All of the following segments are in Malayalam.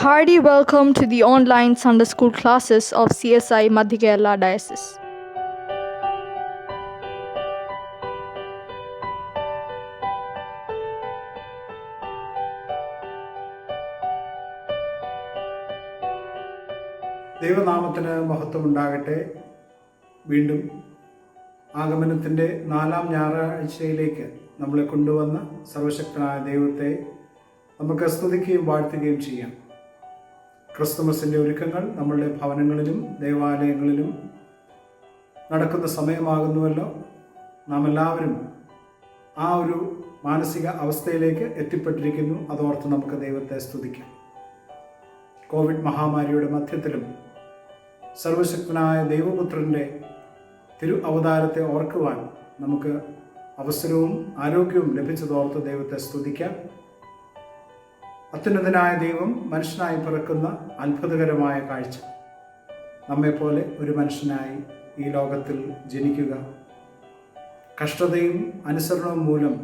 Hearty welcome to the online Sunday school classes of CSI Madhya Kerala Diocese. ദൈവനാമത്തിന് മഹത്വമുണ്ടാകട്ടെ. വീണ്ടും ആഗമനത്തിൻ്റെ 4ാം ഞായറാഴ്ചയിലേക്ക് നമ്മളെ കൊണ്ടുവന്ന സർവശക്തനായ ദൈവത്തെ നമുക്ക് സ്തുതിക്കുകയും വാഴ്ത്തുകയും ചെയ്യാം. ക്രിസ്തുമസിൻ്റെ ഒരുക്കങ്ങൾ നമ്മളുടെ ഭവനങ്ങളിലും ദേവാലയങ്ങളിലും നടക്കുന്ന സമയമാകുന്നുവല്ലോ. നാം എല്ലാവരും ആ ഒരു മാനസിക അവസ്ഥയിലേക്ക് എത്തിപ്പെട്ടിരിക്കുന്നു. അതോർത്ത് നമുക്ക് ദൈവത്തെ സ്തുതിക്കാം. കോവിഡ് മഹാമാരിയുടെ മധ്യത്തിലും സർവശക്തനായ ദൈവപുത്രൻ്റെ തിരു അവതാരത്തെ ഓർക്കുവാൻ നമുക്ക് അവസരവും ആരോഗ്യവും ലഭിച്ചതോർത്ത് ദൈവത്തെ സ്തുതിക്കാം. അത്യുന്നതനായ ദൈവം മനുഷ്യനായി പിറക്കുന്ന അത്ഭുതകരമായ കാഴ്ച. നമ്മെപ്പോലെ ഒരു മനുഷ്യനായി ഈ ലോകത്തിൽ ജനിക്കുക, കഷ്ടതയും അനുസരണവും മൂലം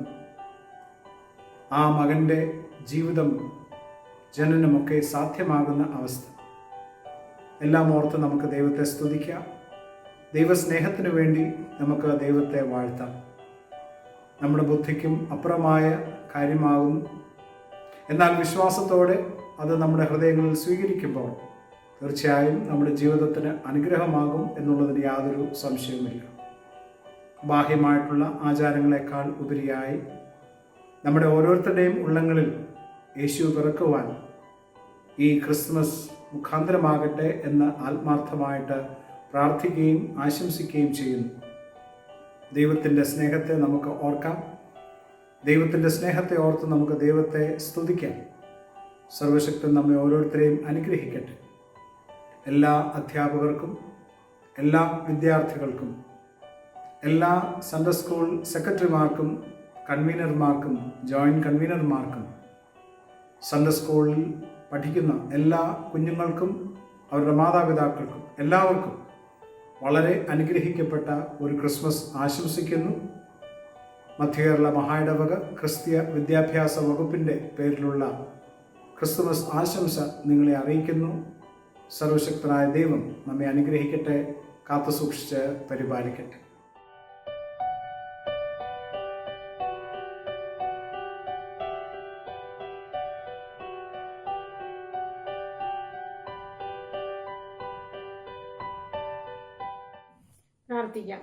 ആ മകൻ്റെ ജീവിതം ജനനമൊക്കെ സാധ്യമാകുന്ന അവസ്ഥ എല്ലാം ഓർത്ത് നമുക്ക് ദൈവത്തെ സ്തുതിക്കാം. ദൈവസ്നേഹത്തിനു വേണ്ടി നമുക്ക് ദൈവത്തെ വാഴ്ത്താം. നമ്മുടെ ബുദ്ധിക്കും അപ്പുറമായ കാര്യമാകുന്നു. എന്നാൽ വിശ്വാസത്തോടെ അത് നമ്മുടെ ഹൃദയങ്ങളിൽ സ്വീകരിക്കുമ്പോൾ തീർച്ചയായും നമ്മുടെ ജീവിതത്തിന് അനുഗ്രഹമാകും എന്നുള്ളതിന് യാതൊരു സംശയവുമില്ല. ബാഹ്യമായിട്ടുള്ള ആചാരങ്ങളെക്കാൾ ഉപരിയായി നമ്മുടെ ഓരോരുത്തരുടെയും ഉള്ളങ്ങളിൽ യേശു പിറക്കുവാൻ ഈ ക്രിസ്മസ് മുഖാന്തരമാകട്ടെ എന്ന് ആത്മാർത്ഥമായിട്ട് പ്രാർത്ഥിക്കുകയും ആശംസിക്കുകയും ചെയ്യുന്നു. ദൈവത്തിൻ്റെ സ്നേഹത്തെ നമുക്ക് ഓർക്കാം. ദൈവത്തിൻ്റെ സ്നേഹത്തെ ഓർത്ത് നമുക്ക് ദൈവത്തെ സ്തുതിക്കാം. സർവശക്തൻ നമ്മെ ഓരോരുത്തരെയും അനുഗ്രഹിക്കട്ടെ. എല്ലാ അധ്യാപകർക്കും, എല്ലാ വിദ്യാർത്ഥികൾക്കും, എല്ലാ സൺഡേ സ്കൂൾ സെക്രട്ടറിമാർക്കും, കൺവീനർമാർക്കും, ജോയിൻറ്റ് കൺവീനർമാർക്കും, സൺഡേ സ്കൂളിൽ പഠിക്കുന്ന എല്ലാ കുഞ്ഞുങ്ങൾക്കും, അവരുടെ മാതാപിതാക്കൾക്കും, എല്ലാവർക്കും വളരെ അനുഗ്രഹിക്കപ്പെട്ട ഒരു ക്രിസ്മസ് ആശംസിക്കുന്നു. മധ്യ കേരള മഹായിടവക ക്രിസ്തീയ വിദ്യാഭ്യാസ വകുപ്പിൻ്റെ പേരിലുള്ള ക്രിസ്തുമസ് ആശംസ നിങ്ങളെ അറിയിക്കുന്നു. സർവശക്തനായ ദൈവം നമ്മെ അനുഗ്രഹിക്കട്ടെ, കാത്തുസൂക്ഷിച്ച് പരിപാലിക്കട്ടെ. പ്രാർത്ഥിക്കാം.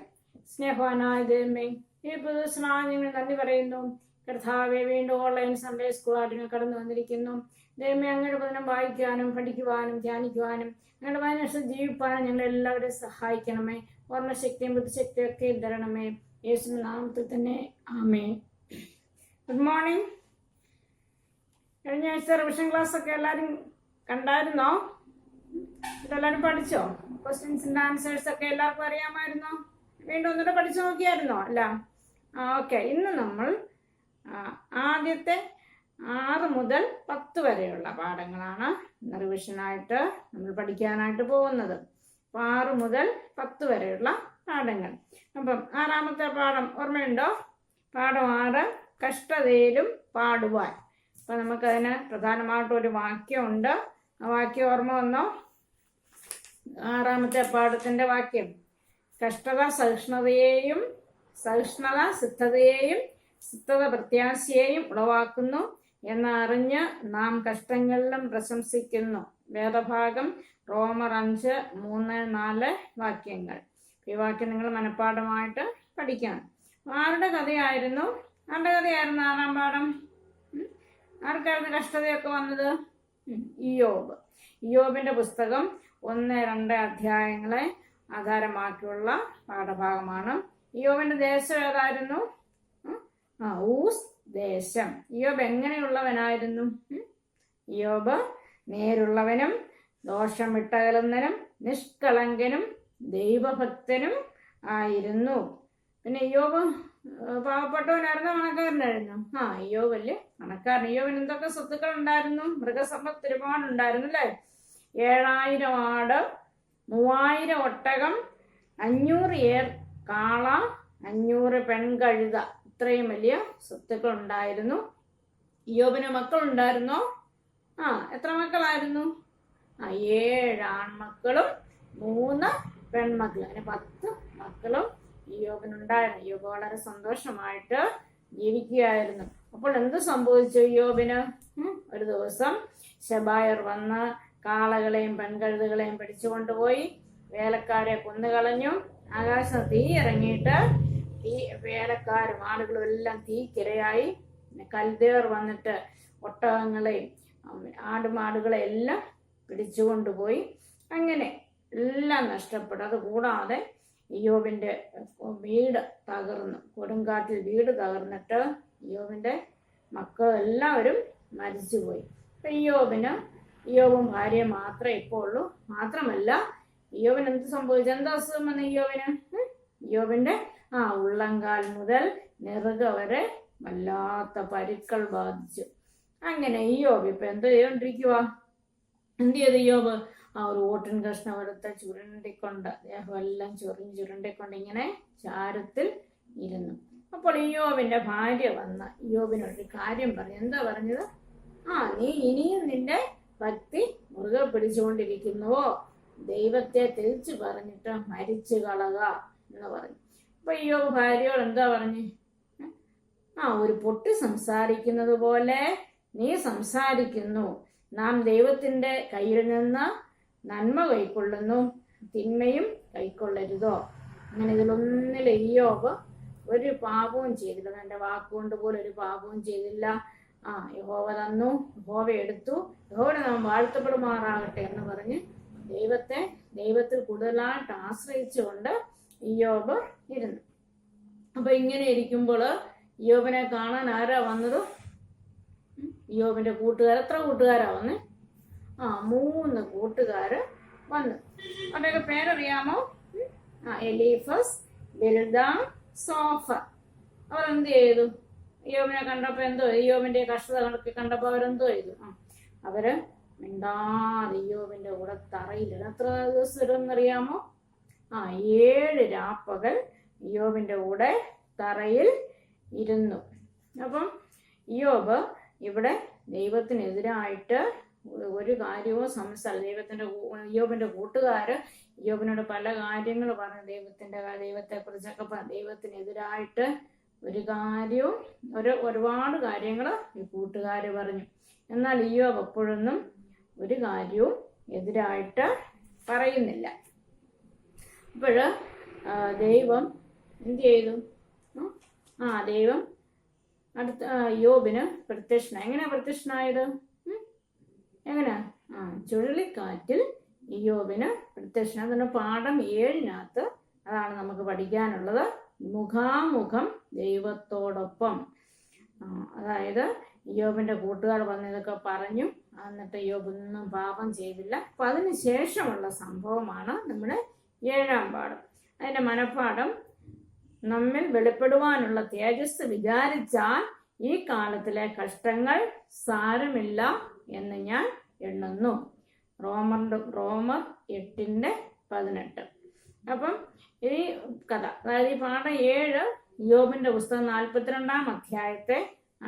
സ്നേഹവാനായ ദൈവമേ, ഈ പുതുദിവസമായി ഞങ്ങൾ നന്ദി പറയുന്നു. കർത്താവെ, വീണ്ടും ഓൺലൈൻ സൺഡേ സ്കൂൾ ആയിട്ട് കടന്നു വന്നിരിക്കുന്നു. ദൈവമേ, അങ്ങയുടെ വചനം വായിക്കാനും പഠിക്കുവാനും ധ്യാനിക്കുവാനും ഞങ്ങളുടെ മനസ്സിൽ ജീവിപ്പാനും ഞങ്ങൾ എല്ലാവരെയും സഹായിക്കണമേ. ഓർമ്മശക്തിയും ബുദ്ധിശക്തിയും ഒക്കെ തരണമേ. യേശുവിന്റെ നാമത്തിൽ തന്നെ ആമേൻ. Good morning. കഴിഞ്ഞ ആഴ്ച റിവിഷൻ ക്ലാസ് ഒക്കെ എല്ലാവരും കണ്ടായിരുന്നോ? ഇതെല്ലാവരും പഠിച്ചോ? ക്വസ്റ്റ്യൻസിൻ്റെ ആൻസേഴ്സ് ഒക്കെ എല്ലാവർക്കും അറിയാമായിരുന്നോ? വീണ്ടും ഒന്നുകൂടെ പഠിച്ചു നോക്കിയായിരുന്നോ? അല്ല. ഓക്കെ. ഇന്ന് നമ്മൾ ആദ്യത്തെ 6 മുതൽ 10 വരെയുള്ള പാഠങ്ങളാണ് ഇന്ന് റിവിഷനായിട്ട് നമ്മൾ പഠിക്കാനായിട്ട് പോകുന്നത്. അപ്പോൾ 6 മുതൽ 10 വരെയുള്ള പാഠങ്ങൾ. അപ്പം 6ാമത്തെ പാഠം ഓർമ്മയുണ്ടോ? പാഠം 6, കഷ്ടതയിലും പാടുവാൻ. അപ്പം നമുക്കതിന് പ്രധാനമായിട്ടൊരു വാക്യമുണ്ട്. ആ വാക്യം ഓർമ്മ വന്നോ? 6ാമത്തെ പാഠത്തിൻ്റെ വാക്യം: കഷ്ടത സഹിഷ്ണുതയെയും, സഹിഷ്ണുത സിദ്ധതയെയും, സിദ്ധത പ്രത്യാശയെയും ഉളവാക്കുന്നു എന്നറിഞ്ഞ് നാം കഷ്ടങ്ങളിലും പ്രശംസിക്കുന്നു. വേദഭാഗം റോമർ 5, 3, 4 വാക്യങ്ങൾ. ഈ വാക്യം നിങ്ങൾ മനഃപ്പാഠമായിട്ട് പഠിക്കണം. ആരുടെ കഥയായിരുന്നു 6ാം പാഠം? ആർക്കായിരുന്നു കഷ്ടതയൊക്കെ വന്നത്? ഇയ്യോബ്. ഇയ്യോബിന്റെ പുസ്തകം 1, 2 അധ്യായങ്ങളെ ആധാരമാക്കിയുള്ള പാഠഭാഗമാണ്. ഇയ്യോബിന്റെ ദേശം ഏതായിരുന്നു? ഊസ് ദേശം. ഇയ്യോബ് എങ്ങനെയുള്ളവനായിരുന്നു? ഇയ്യോബ് നേരുള്ളവനും ദോഷം വിട്ടകലുന്നനും നിഷ്കളങ്കനും ദൈവഭക്തനും ആയിരുന്നു. പിന്നെ ഇയ്യോബ് പാവപ്പെട്ടവനായിരുന്നു, പണക്കാരനായിരുന്നു? ഇയ്യോബ് വലിയ പണക്കാരൻ. ഇയ്യോബിന് എന്തൊക്കെ സ്വത്തുക്കൾ ഉണ്ടായിരുന്നു? മൃഗസമ്പത്ത് ഒരുപാടുണ്ടായിരുന്നു അല്ലേ? 7000 ആട്, 3000 ഒട്ടകം, 500 ഏർ കാള, 500 പെൺകഴുത. ഇത്രയും വലിയ സ്വത്തുക്കൾ ഉണ്ടായിരുന്നു. ഇയ്യോബിന് മക്കളുണ്ടായിരുന്നോ? എത്ര മക്കളായിരുന്നു? 7 ആൺമക്കളും 3 പെൺമക്കളും, അങ്ങനെ 10 മക്കളും ഇയ്യോബിനുണ്ടായിരുന്നു. ഇയ്യോബ് വളരെ സന്തോഷമായിട്ട് ജീവിക്കുകയായിരുന്നു. അപ്പോൾ എന്ത് സംഭവിച്ചു ഇയ്യോബിന്? ഒരു ദിവസം ശബായർ വന്ന് കാളകളെയും പെൺകഴുതുകളെയും പിടിച്ചു കൊണ്ടുപോയി വേലക്കാരെ കൊന്നുകളഞ്ഞു. ആകാശം തീ ഇറങ്ങിയിട്ട് വേലക്കാരും ആളുകളും എല്ലാം തീക്കിരയായി. കൽദേർ വന്നിട്ട് ഒട്ടകങ്ങളെയും ആടുമാടുകളെ എല്ലാം പിടിച്ചുകൊണ്ടുപോയി. അങ്ങനെ എല്ലാം നഷ്ടപ്പെട്ടു. അതുകൂടാതെ ഇയ്യോബിന്റെ വീട് തകർന്നു. കൊടുങ്കാറ്റിൽ വീട് തകർന്നിട്ട് ഇയ്യോബിന്റെ മക്കളെല്ലാവരും മരിച്ചുപോയി. അപ്പൊ ഇയ്യോബും ഭാര്യ മാത്രമേ ഇപ്പോൾ ഉള്ളൂ. മാത്രമല്ല ഇയ്യോബിന് എന്ത് സംഭവിച്ചു? എന്താ അസുഖം വന്ന ഇയ്യോബിന്? ഇയ്യോബിന്റെ ഉള്ളങ്കാൽ മുതൽ നെറുക വരെ വല്ലാത്ത പരുക്കൾ ബാധിച്ചു. അങ്ങനെ ഇയ്യോബ് ഇപ്പൊ എന്ത് ചെയ്തോണ്ടിരിക്കുക? എന്ത് ചെയ്തു ഇയ്യോബ്? ഒരു ഓട്ടിൻ കഷ്ണം എടുത്ത് ചുരുണ്ടിക്കൊണ്ട് ദേഹമെല്ലാം ചുരുണ്ടിക്കൊണ്ട് ഇങ്ങനെ ചാരത്തിൽ ഇരുന്നു. അപ്പോൾ ഇയ്യോബിന്റെ ഭാര്യ വന്ന് ഇയ്യോബിനൊരു കാര്യം പറഞ്ഞു. എന്താ പറഞ്ഞത്? നീ ഇനിയും നിന്റെ ഭക്തി മുറുകെ പിടിച്ചുകൊണ്ടിരിക്കുന്നുവോ? ദൈവത്തെ തിരിച്ചു പറഞ്ഞിട്ട് മരിച്ചു കളക എന്ന് പറഞ്ഞു. അപ്പൊ ഇയ്യോബ് ഭാര്യയോട് എന്താ പറഞ്ഞു? ഒരു പൊട്ടി സംസാരിക്കുന്നത് പോലെ നീ സംസാരിക്കുന്നു. നാം ദൈവത്തിന്റെ കയ്യിൽ നിന്ന് നന്മ കൈക്കൊള്ളുന്നു, തിന്മയും കൈക്കൊള്ളരുതോ? അങ്ങനെ ഇതിലൊന്നിൽ ഇയ്യോബ് ഒരു പാപവും ചെയ്തില്ല. തന്റെ വാക്കുകൊണ്ട് പോലും ഒരു പാപവും ചെയ്തില്ല. യഹോവ തന്നു, യഹോവ എടുത്തു, യഹോവയുടെ നാം വാഴ്ത്തപ്പെടുമാറാകട്ടെ എന്ന് പറഞ്ഞ് ദൈവത്തിൽ കൂടുതലായിട്ട് ആശ്രയിച്ചുകൊണ്ട് ഇയ്യോബ് ഇരുന്നു. അപ്പൊ ഇങ്ങനെ ഇരിക്കുമ്പോൾ ഇയ്യോബിനെ കാണാൻ ആരാ വന്നത്? ഇയ്യോബിന്റെ കൂട്ടുകാർ. എത്ര കൂട്ടുകാരാ വന്ന്? 3 കൂട്ടുകാര് വന്നു. അവരുടെയൊക്കെ പേരറിയാമോ? Eliphaz, ബിൽദാൻ, Zophar. അവരെന്ത് ചെയ്തു? ഇയ്യോബിനെ കണ്ടപ്പോ ഇയ്യോബിന്റെ കഷ്ടത കണ്ടപ്പോ അവരെന്തോ ചെയ്തു? അവര് മിണ്ടാതെ ഇയ്യോബിന്റെ കൂടെ തറയിലിരുന്നു. എത്ര ദിവസം ഇരുന്നറിയാമോ? 7 രാപ്പകൽ ഇയ്യോബിന്റെ കൂടെ തറയിൽ ഇരുന്നു. അപ്പം ഇയ്യോബ് ഇവിടെ ദൈവത്തിനെതിരായിട്ട് ഒരു കാര്യവും ഇയ്യോബിന്റെ കൂട്ടുകാര് ഇയ്യോബിനോട് പല കാര്യങ്ങൾ പറഞ്ഞു. ദൈവത്തെ കുറിച്ചൊക്കെ ദൈവത്തിനെതിരായിട്ട് ഒരു കാര്യവും ഒരുപാട് കാര്യങ്ങൾ ഈ കൂട്ടുകാര് പറഞ്ഞു. എന്നാൽ ഇയ്യോബ് എപ്പോഴൊന്നും ഒരു കാര്യവും എതിരായിട്ട് പറയുന്നില്ല. അപ്പോഴ് ദൈവം എന്ത് ചെയ്തു? ദൈവം അടുത്ത ഇയ്യോബിന് പ്രത്യക്ഷനായി. എങ്ങനെയാ പ്രത്യക്ഷനായത്? എങ്ങനെയാ? ചുഴലിക്കാറ്റിൽ ഇയ്യോബിന് പ്രത്യക്ഷനായി. അതിന്റെ പാഠം 7 അതാണ് നമുക്ക് പഠിക്കാനുള്ളത്. മുഖാമുഖം ദൈവത്തോടൊപ്പം. അതായത് ഇയ്യോബിന്റെ കൂട്ടുകാർ വന്ന് ഇതൊക്കെ പറഞ്ഞു. എന്നിട്ട് ഇയ്യോബ് ഒന്നും പാപം ചെയ്തില്ല. അപ്പൊ അതിന് ശേഷമുള്ള സംഭവമാണ് നമ്മുടെ 7-ാം പാഠം. അതിന്റെ മനഃപ്പാഠം: നമ്മിൽ വെളിപ്പെടുവാനുള്ള തേജസ് വിചാരിച്ചാൽ ഈ കാലത്തിലെ കഷ്ടങ്ങൾ സാരമില്ല എന്ന് ഞാൻ എണ്ണുന്നു. റോമർ 8:18. അപ്പം ഈ കഥ, അതായത് ഈ പാഠം 7 ഇയ്യോബിന്റെ പുസ്തകം 42-ാം അധ്യായത്തെ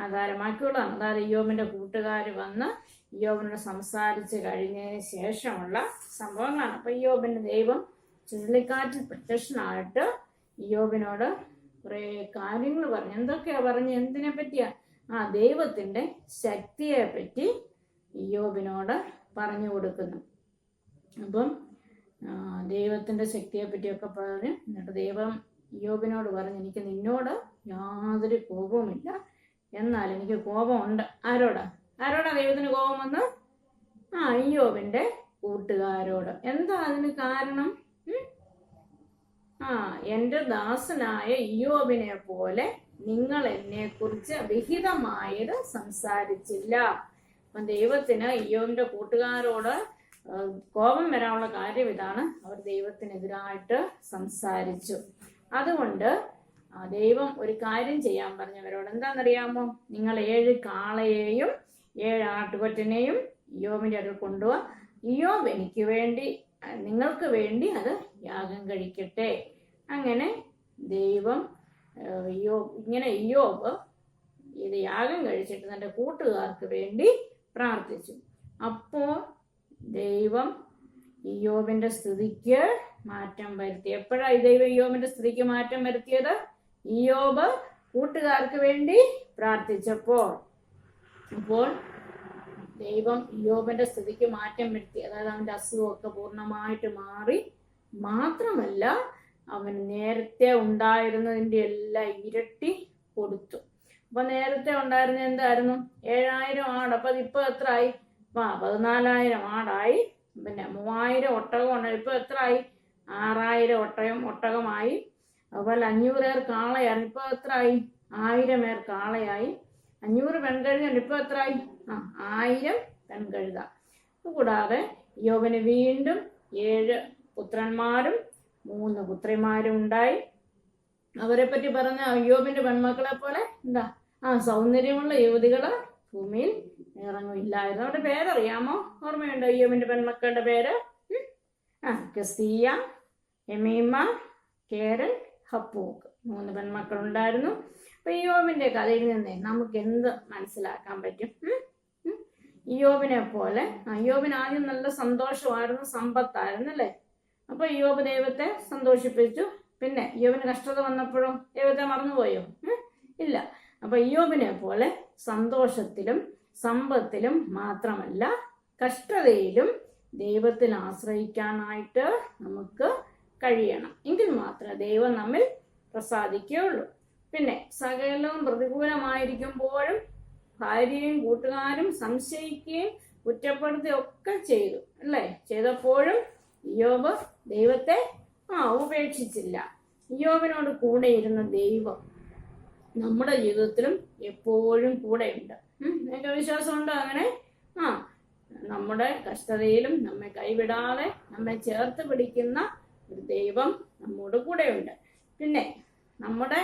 ആധാരമാക്കിയുള്ളതാണ്. അതായത് ഇയ്യോബിന്റെ കൂട്ടുകാർ വന്ന് ഇയ്യോബിനോട് സംസാരിച്ച് കഴിഞ്ഞതിന് ശേഷമുള്ള സംഭവങ്ങളാണ്. അപ്പൊ ഇയ്യോബിന്റെ ദൈവം ചുഴലിക്കാറ്റിൽ പ്രത്യക്ഷനായിട്ട് ഇയ്യോബിനോട് കുറെ കാര്യങ്ങൾ പറഞ്ഞു. എന്തൊക്കെയാ പറഞ്ഞു? എന്തിനെ പറ്റിയാ? ദൈവത്തിന്റെ ശക്തിയെ പറ്റി ഇയ്യോബിനോട് പറഞ്ഞു കൊടുക്കുന്നു. അപ്പം ദൈവത്തിന്റെ ശക്തിയെ പറ്റിയൊക്കെ പറഞ്ഞ് എന്നിട്ട് ദൈവം ഇയ്യോബിനോട് പറഞ്ഞു, എനിക്ക് നിന്നോട് യാതൊരു കോപവുമില്ല, എന്നാൽ എനിക്ക് കോപമുണ്ട്. ആരോടാ ദൈവത്തിന് കോപം വന്ന്? ഇയ്യോബിന്റെ കൂട്ടുകാരോട്. എന്താ അതിന് കാരണം? എന്റെ ദാസനായ ഇയ്യോബിനെ പോലെ നിങ്ങൾ എന്നെ കുറിച്ച് വിഹിതമായത് സംസാരിച്ചില്ല. അപ്പം ദൈവത്തിന് ഇയ്യോബിന്റെ കൂട്ടുകാരോട് കോപം വരാനുള്ള കാര്യം ഇതാണ്. അവർ ദൈവത്തിനെതിരായിട്ട് സംസാരിച്ചു. അതുകൊണ്ട് ദൈവം ഒരു കാര്യം ചെയ്യാൻ പറഞ്ഞവരോട്. എന്താണെന്നറിയാമോ? നിങ്ങൾ 7 കാളയെയും 7 ആട്ടുകൊറ്റനെയും ഇയ്യോബിന്റെ അടുത്ത് കൊണ്ടുപോവാ. ഇയ്യോബ് എനിക്ക് വേണ്ടി, നിങ്ങൾക്ക് വേണ്ടി അത് യാഗം കഴിക്കട്ടെ. അങ്ങനെ ദൈവം ഇയ്യോബ് ഇത് യാഗം കഴിച്ചിട്ട് തൻ്റെ കൂട്ടുകാർക്ക് വേണ്ടി പ്രാർത്ഥിച്ചു. അപ്പോൾ ദൈവം ഇയ്യോബിന്റെ സ്ഥിതിക്ക് മാറ്റം വരുത്തി. എപ്പോഴാണ് ദൈവം ഇയ്യോബിന്റെ സ്ഥിതിക്ക് മാറ്റം വരുത്തിയത്? ഇയ്യോബ് കൂട്ടുകാർക്ക് വേണ്ടി പ്രാർത്ഥിച്ചപ്പോൾ. അപ്പോൾ ദൈവം ഇയ്യോബിന്റെ സ്ഥിതിക്ക് മാറ്റം വരുത്തി. അതായത് അവന്റെ അസുഖമൊക്കെ പൂർണ്ണമായിട്ട് മാറി. മാത്രമല്ല, അവൻ നേരത്തെ ഉണ്ടായിരുന്നതിന്റെ എല്ലാം ഇരട്ടി കൊടുത്തു. അപ്പൊ നേരത്തെ ഉണ്ടായിരുന്ന എന്തായിരുന്നു? 7000 ആട്. അപ്പൊ അതിപ്പോ എത്ര ആയി? 14,000 ആടായി. പിന്നെ 3000 ഒട്ടകം ഉണ്ടായി. ഇപ്പൊ എത്ര ആയി? 6000 ഒട്ടകമായി. അതുപോലെ 500 കാളയായിരുന്നു. ഇപ്പൊ എത്ര ആയി? 1000 കാളയായി. 500 പെൺകഴുകുണ്ട്. ഇപ്പൊ എത്ര ആയി? 1000 പെൺകഴുത. കൂടാതെ യോബിന് വീണ്ടും 7 പുത്രന്മാരും 3 പുത്രിമാരും ഉണ്ടായി. അവരെ പറ്റി പറഞ്ഞ യോബിന്റെ പെൺമക്കളെ പോലെ സൗന്ദര്യമുള്ള യുവതികള് ഭൂമിയിൽ ഇറങ്ങില്ലായിരുന്നു. അവരുടെ പേരറിയാമോ? ഓർമ്മയുണ്ടോ യോബിന്റെ പെൺമക്കളുടെ പേര്? കെസ്തീയ, എമീമ, കേരൻ, ഹപ്പൂക്ക്. 3 പെൺമക്കളുണ്ടായിരുന്നു. അപ്പൊ യോബിന്റെ കഥയിൽ നിന്നേ നമുക്ക് എന്ത് മനസ്സിലാക്കാൻ പറ്റും? യോബിനെ പോലെ യോബിന് ആദ്യം നല്ല സന്തോഷമായിരുന്നു, സമ്പത്തായിരുന്നു അല്ലേ? അപ്പൊ യോബ് ദൈവത്തെ സന്തോഷിപ്പിച്ചു. പിന്നെ യോബിന് കഷ്ടത വന്നപ്പോഴും ദൈവത്തെ മറന്നുപോയോ? ഇല്ല. അപ്പൊ യോബിനെ പോലെ സന്തോഷത്തിലും സമ്പത്തിലും മാത്രമല്ല, കഷ്ടതയിലും ദൈവത്തിൽ ആശ്രയിക്കാനായിട്ട് നമുക്ക് കഴിയണം. എങ്കിൽ മാത്രമേ ദൈവം നമ്മിൽ പ്രസാദിക്കുകയുള്ളൂ. പിന്നെ സകലവും പ്രതികൂലമായിരിക്കുമ്പോഴും ഭാര്യയും കൂട്ടുകാരും സംശയിക്കുകയും കുറ്റപ്പെടുത്തുകയും ഒക്കെ ചെയ്തു അല്ലേ? ചെയ്തപ്പോഴും ഇയ്യോബ് ദൈവത്തെ ഉപേക്ഷിച്ചില്ല. ഇയ്യോബിനോട് കൂടെ ഇരുന്ന ദൈവം നമ്മുടെ ജീവിതത്തിലും എപ്പോഴും കൂടെയുണ്ട്. നിങ്ങൾക്ക് വിശ്വാസമുണ്ടോ അങ്ങനെ? നമ്മുടെ കഷ്ടതയിലും നമ്മെ കൈവിടാതെ നമ്മെ ചേർത്ത് പിടിക്കുന്ന ഒരു ദൈവം നമ്മോട് കൂടെയുണ്ട്. പിന്നെ നമ്മുടെ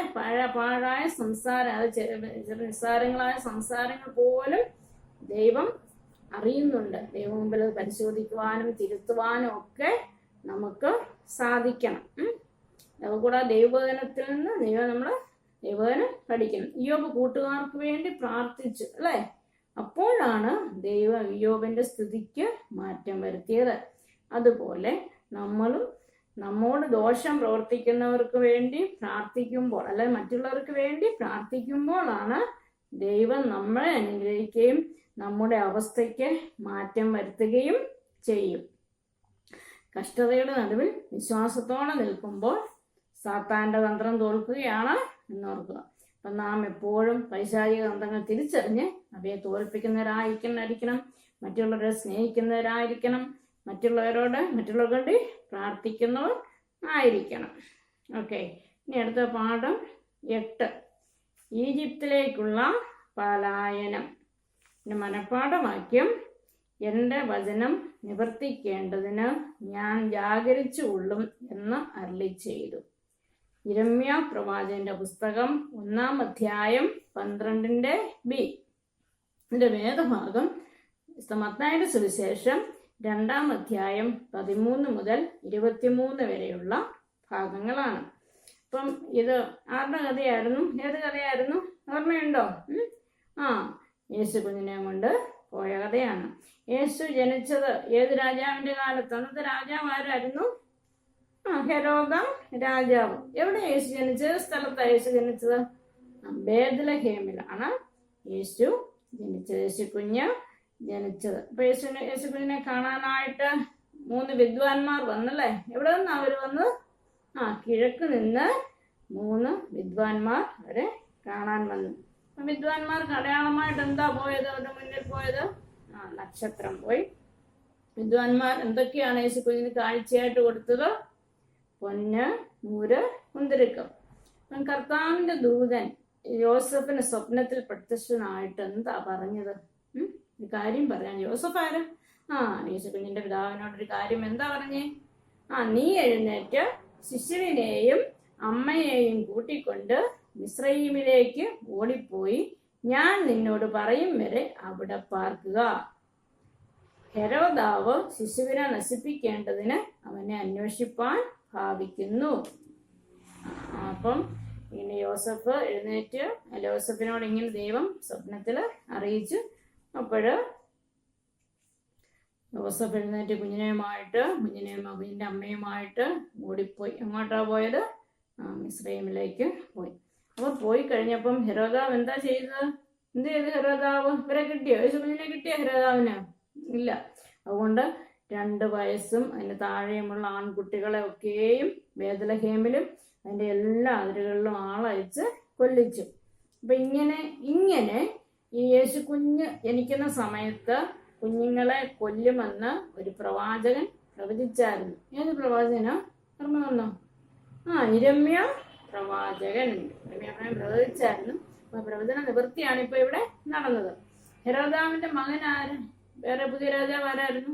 പാഴായ സംസാരം, അത് നിസ്സാരങ്ങളായ സംസാരങ്ങൾ പോലും ദൈവം അറിയുന്നുണ്ട്. ദൈവം മുമ്പിൽ പരിശോധിക്കുവാനും തിരുത്തുവാനും ഒക്കെ നമുക്ക് സാധിക്കണം. അതുകൂടാതെ ദൈവവചനത്തിൽ നിന്ന് ദൈവവചനം പഠിക്കണം. ഇയ്യോബ് കൂട്ടുകാർക്ക് വേണ്ടി പ്രാർത്ഥിച്ചു അല്ലേ? അപ്പോഴാണ് ദൈവം ഇയ്യോബിന്റെ സ്ഥിതിക്ക് മാറ്റം വരുത്തിയത്. അതുപോലെ നമ്മളും നമ്മോട് ദോഷം പ്രവർത്തിക്കുന്നവർക്ക് വേണ്ടി പ്രാർത്ഥിക്കുമ്പോൾ, അല്ലെ മറ്റുള്ളവർക്ക് വേണ്ടി പ്രാർത്ഥിക്കുമ്പോഴാണ് ദൈവം നമ്മളെ അനുഗ്രഹിക്കുകയും നമ്മുടെ അവസ്ഥയ്ക്ക് മാറ്റം വരുത്തുകയും ചെയ്യും. കഷ്ടതയുടെ നടുവിൽ വിശ്വാസത്തോടെ നിൽക്കുമ്പോൾ സാത്താന്റെ തന്ത്രം തോൽക്കുകയാണ് എന്നോർക്കുക. അപ്പം നാം എപ്പോഴും പൈശാചിക തന്ത്രങ്ങൾ തിരിച്ചറിഞ്ഞ് അവയെ തോൽപ്പിക്കുന്നവരായിരിക്കണം. മറ്റുള്ളവരെ സ്നേഹിക്കുന്നവരായിരിക്കണം. മറ്റുള്ളവർക്ക് വേണ്ടി പ്രാർത്ഥിക്കുന്നവർ ആയിരിക്കണം. ഓക്കെ, ഇനി അടുത്ത പാഠം 8, ഈജിപ്തിലേക്കുള്ള പലായനം. പിന്നെ മനഃപ്പാഠവാക്യം: എൻ്റെ വചനം നിവർത്തിക്കേണ്ടതിന് ഞാൻ ജാഗരിച്ചുകൊള്ളും എന്ന് അരുളിച്ചെയ്തു. യിരെമ്യാ പ്രവാചകന്റെ പുസ്തകം 1-ാം അധ്യായം 12b. ഇതിന്റെ വേദഭാഗം മത്തായിയുടെ സുവിശേഷം 2-ാം അധ്യായം 13 മുതൽ 23 വരെയുള്ള ഭാഗങ്ങളാണ്. അപ്പം ഇത് ആരുടെ കഥയായിരുന്നു? ഏത് കഥയായിരുന്നു? ഓർമ്മയുണ്ടോ? യേശു കുഞ്ഞിനെ കൊണ്ട് പോയ കഥയാണ്. യേശു ജനിച്ചത് ഏത് രാജാവിന്റെ കാലത്ത്? അന്നത്തെ രാജാവ് ആരായിരുന്നു? ഹെരോദ രാജാവ്. എവിടെ യേശു ജനിച്ചത്? സ്ഥലത്താണ് യേശു ജനിച്ചത്? ബേത്ലഹേമിലാണ് യേശു ജനിച്ചത്. യേശു കുഞ്ഞ് ജനിച്ചത്. അപ്പൊ യേശു കുഞ്ഞിനെ കാണാനായിട്ട് 3 വിദ്വാൻമാർ വന്നല്ലേ? എവിടെ നിന്ന് അവർ വന്ന്? കിഴക്ക് നിന്ന് 3 വിദ്വാൻമാർ അവരെ കാണാൻ വന്നു. വിദ്വാൻമാർക്ക് അടയാളമായിട്ട് എന്താ പോയത്? അവരുടെ മുന്നിൽ പോയത് നക്ഷത്രം പോയി. വിദ്വാൻമാർ എന്തൊക്കെയാണ് യേശു കുഞ്ഞിന് കാഴ്ചയായിട്ട് കൊടുത്തത്? പൊന്ന്, നൂര്, കുന്തിരിക്കം. കർത്താവിന്റെ ദൂതൻ യോസഫിന് സ്വപ്നത്തിൽ പ്രത്യക്ഷനായിട്ട് എന്താ പറഞ്ഞത്? ഒരു കാര്യം പറയാൻ. യോസഫ് ആര്? യേശു കുഞ്ഞിന്റെ പിതാവിനോടൊരു കാര്യം എന്താ പറഞ്ഞേ? നീ എഴുന്നേറ്റ് ശിശുവിനെയും അമ്മയെയും കൂട്ടിക്കൊണ്ട് മിസ്രയീമിലേക്ക് ഓടിപ്പോയി ഞാൻ നിന്നോട് പറയും വരെ അവിടെ പാർക്കുക. ഹെരോദാവ് ശിശുവിനെ നശിപ്പിക്കേണ്ടതിന് അവനെ അന്വേഷിപ്പാൻ ഭാവിക്കുന്നു. അപ്പം ഇങ്ങനെ യോസഫ് എഴുന്നേറ്റ് യോസഫിനോട് ഇങ്ങനെ ദൈവം സ്വപ്നത്തിൽ അറിയിച്ചു. അപ്പോഴ് ജോസഫ് എഴുന്നേറ്റ് കുഞ്ഞിനെയുമായിട്ട് കുഞ്ഞിൻ്റെ അമ്മയുമായിട്ട് ഓടിപ്പോയി. എങ്ങോട്ടാ പോയത്? മിസ്രൈമിലേക്ക് പോയി. അപ്പോൾ പോയി കഴിഞ്ഞപ്പം ഹെരോദാവ് എന്താ ചെയ്തത്? എന്ത് ചെയ്ത് ഹെരോദാവ്? ഇവരെ കിട്ടിയോ? യേശു കുഞ്ഞിനെ കിട്ടിയോ ഹെരോദാവിന്? ഇല്ല. അതുകൊണ്ട് 2 വയസ്സും അതിന് താഴെയുമുള്ള ആൺകുട്ടികളെ ഒക്കെയും ബേത്ലഹേമിലും അതിൻ്റെ എല്ലാ അതിരുകളിലും ആളയച്ച് കൊല്ലിച്ചു. അപ്പം ഇങ്ങനെ ഈ യേശു കുഞ്ഞ് ജനിക്കുന്ന സമയത്ത് കുഞ്ഞുങ്ങളെ കൊല്ലുമെന്ന് ഒരു പ്രവാചകൻ പ്രവചിച്ചായിരുന്നു. ഏത് പ്രവാചകനാ? ഓർമ്മ വന്നോ? ഇരമ്യ പ്രവാചകൻ പ്രവചിച്ചായിരുന്നു. അപ്പൊ പ്രവചന നിവൃത്തിയാണ് ഇപ്പൊ ഇവിടെ നടന്നത്. ഹെരോദാവിന്റെ മകൻ ആര്? വേറെ പുതിയ രാജാവ് ആരായിരുന്നു?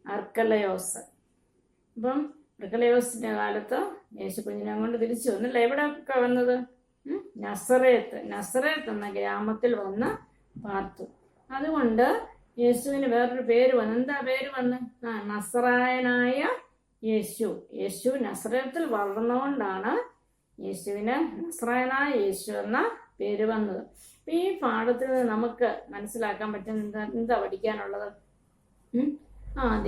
അർക്കലയോസ്. അപ്പം അർക്കലയോസിന്റെ കാലത്ത് യേശു കുഞ്ഞിനെ കൊണ്ട് തിരിച്ചു വന്നില്ല. എവിടെയൊക്കെ വന്നത്? നസറേത്ത് എന്ന ഗ്രാമത്തിൽ വന്ന് പാർത്തു. അതുകൊണ്ട് യേശുവിന് വേറൊരു പേര് വന്നു. എന്താ പേര് വന്ന്? നസറായനായ യേശു നസറേത്തിൽ വളർന്നുകൊണ്ടാണ് യേശുവിന് നസറായനായ യേശു എന്ന പേര് വന്നത്. ഈ പാഠത്തിൽ നിന്ന് നമുക്ക് മനസ്സിലാക്കാൻ പറ്റുന്ന എന്താ പഠിക്കാനുള്ളത്?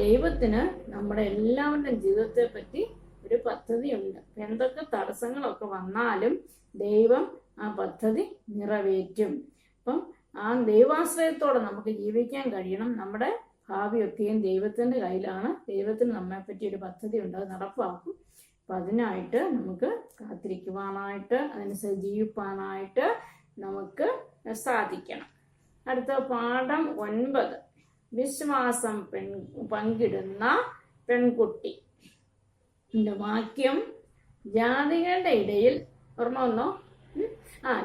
ദൈവത്തിന് നമ്മുടെ എല്ലാവരുടെയും ജീവിതത്തെ പറ്റി ഒരു പദ്ധതിയുണ്ട്. എന്തൊക്കെ തടസ്സങ്ങളൊക്കെ വന്നാലും ദൈവം ആ പദ്ധതി നിറവേറ്റും. അപ്പം ആ ദൈവാശ്രയത്തോടെ നമുക്ക് ജീവിക്കാൻ കഴിയണം. നമ്മുടെ ഭാവിയൊക്കെയും ദൈവത്തിൻ്റെ കയ്യിലാണ്. ദൈവത്തിന് നമ്മെപ്പറ്റി ഒരു പദ്ധതി ഉണ്ട്, അത് നടപ്പാക്കും. അപ്പം അതിനായിട്ട് നമുക്ക് കാത്തിരിക്കുവാനായിട്ട്, അതിനനുസരിച്ച് ജീവിപ്പാനായിട്ട് നമുക്ക് സാധിക്കണം. അടുത്ത പാഠം 9, വിശ്വാസം പങ്കിടുന്ന പെൺകുട്ടി. വാക്യം ജാതികളുടെ ഇടയിൽ, ഓർമ്മ വന്നോ?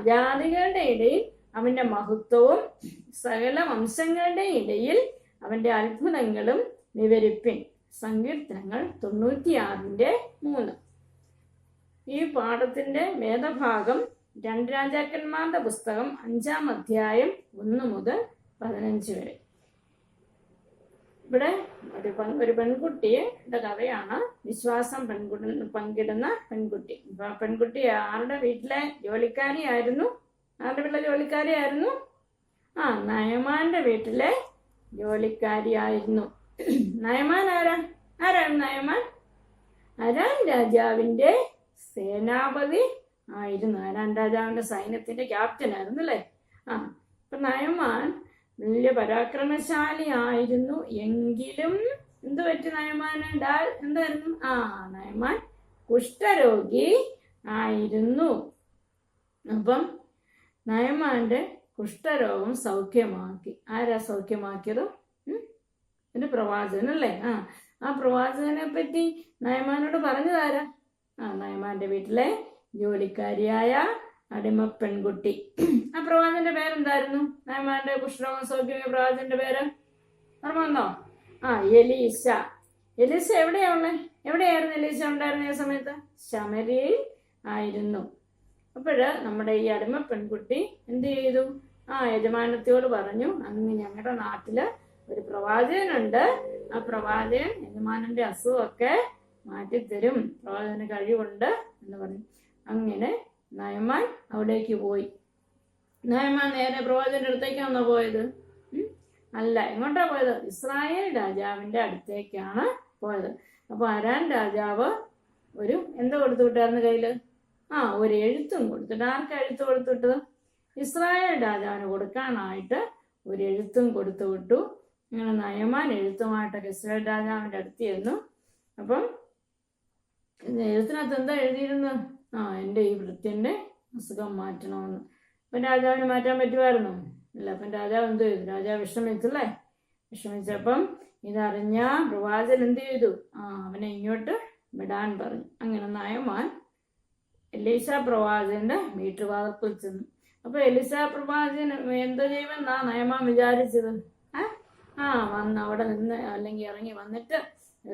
ജാതികളുടെ ഇടയിൽ അവന്റെ മഹത്വവും സകല വംശങ്ങളുടെ ഇടയിൽ അവന്റെ അത്ഭുതങ്ങളും വിവരിപ്പിൻ. സങ്കീർത്തനങ്ങൾ 96:3. ഈ പാഠത്തിന്റെ വേദഭാഗം 2 രാജാക്കന്മാരുടെ പുസ്തകം 5-ാം അധ്യായം 1 മുതൽ 15 വരെ. ഇവിടെ ഒരു പെൺകുട്ടിയുടെ കഥയാണ്. വിശ്വാസം പങ്കിടുന്ന പെൺകുട്ടി. പെൺകുട്ടി ആരുടെ വീട്ടിലെ ജോലിക്കാരിയായിരുന്നു? നയമാന്റെ വീട്ടിലെ ജോലിക്കാരിയായിരുന്നു. നയമാൻ ആരാണ് നയമാൻ? അരാം രാജാവിന്റെ സേനാപതി ആയിരുന്നു. അരാം രാജാവിന്റെ സൈന്യത്തിന്റെ ക്യാപ്റ്റൻ ആയിരുന്നു അല്ലേ? അപ്പൊ നയമാൻ വലിയ പരാക്രമശാലി ആയിരുന്നു. എങ്കിലും എന്ത് പറ്റി നയമാന്? എന്തായിരുന്നു? നയമാൻ കുഷ്ഠരോഗി ആയിരുന്നു. അപ്പം നയമാന്റെ കുഷ്ഠരോഗം സൗഖ്യമാക്കി. ആരാ സൗഖ്യമാക്കിയത്? ഒരു പ്രവാചകൻ അല്ലേ? ആ പ്രവാചകനെ പറ്റി നയമാനോട് പറഞ്ഞതാരാ? നയമാന്റെ വീട്ടിലെ ജോലിക്കാരിയായ അടിമ പെൺകുട്ടി. ആ പ്രവാചകന്റെ പേരെന്തായിരുന്നു? നയമാന്റെ കുഷ്ഠരോഗം സൗഖ്യമായ പ്രവാചകന്റെ പേര് ഓർമ്മ വന്നോ? എലീശ. എലീശ എവിടെയായിരുന്നു എലീശ ഉണ്ടായിരുന്ന ഈ സമയത്ത്? ശമര്യയിൽ ആയിരുന്നു. അപ്പോഴ് നമ്മുടെ ഈ അടിമ പെൺകുട്ടി എന്ത് ചെയ്തു? യജമാനത്തിയോട് പറഞ്ഞു, അങ്ങ് ഞങ്ങളുടെ നാട്ടില് ഒരു പ്രവാചകനുണ്ട്. ആ പ്രവാചകൻ യജമാനന്റെ അസുഖമൊക്കെ മാറ്റിത്തരും, പ്രവാചകന് കഴിവുണ്ട് എന്ന് പറഞ്ഞു. അങ്ങനെ നയമാൻ അവിടേക്ക് പോയി. നയമാൻ നേരെ പ്രവാചകന്റെ അടുത്തേക്കാണോ പോയത്? അല്ല. എങ്ങോട്ടാ പോയത്? ഇസ്രായേൽ രാജാവിന്റെ അടുത്തേക്കാണ് പോയത്. അപ്പൊ അരാം രാജാവ് എന്താ കൊടുത്തു വിട്ടായിരുന്നു കയ്യില്? ഒരു എഴുത്തും കൊടുത്തിട്ട്. ആർക്കാ എഴുത്ത് കൊടുത്തുവിട്ടത്? ഇസ്രായേൽ രാജാവിന് കൊടുക്കാനായിട്ട് ഒരു എഴുത്തും കൊടുത്തു വിട്ടു. അങ്ങനെ നയമാൻ എഴുത്തുമായിട്ടൊക്കെ ഇസ്രായേൽ രാജാവിന്റെ അടുത്തിരുന്നു. അപ്പം എഴുത്തിനകത്ത് എന്താ എഴുതിയിരുന്നു? എൻ്റെ ഈ വൃത്യന്റെ അസുഖം മാറ്റണമെന്ന്. അപ്പം രാജാവിന് മാറ്റാൻ പറ്റുമായിരുന്നു? ഇല്ല. അപ്പം രാജാവ് എന്ത് ചെയ്തു? രാജാവ് വിഷമിച്ചല്ലേ? വിഷമിച്ചപ്പം ഇതറിഞ്ഞ പ്രവാചകൻ എന്ത് ചെയ്തു? അവനെ ഇങ്ങോട്ട് വിടാൻ പറഞ്ഞു. അങ്ങനെ നയമാൻ എലീശ പ്രവാചകന്റെ വീട്ടുവാതിൽക്കൽ ചെന്നു. അപ്പൊ എലീശ പ്രവാചകൻ എന്താ ചെയ്യുമെന്നാ നയമാൻ വിചാരിച്ചത്? വന്ന് അവിടെ നിന്ന് അല്ലെങ്കിൽ ഇറങ്ങി വന്നിട്ട്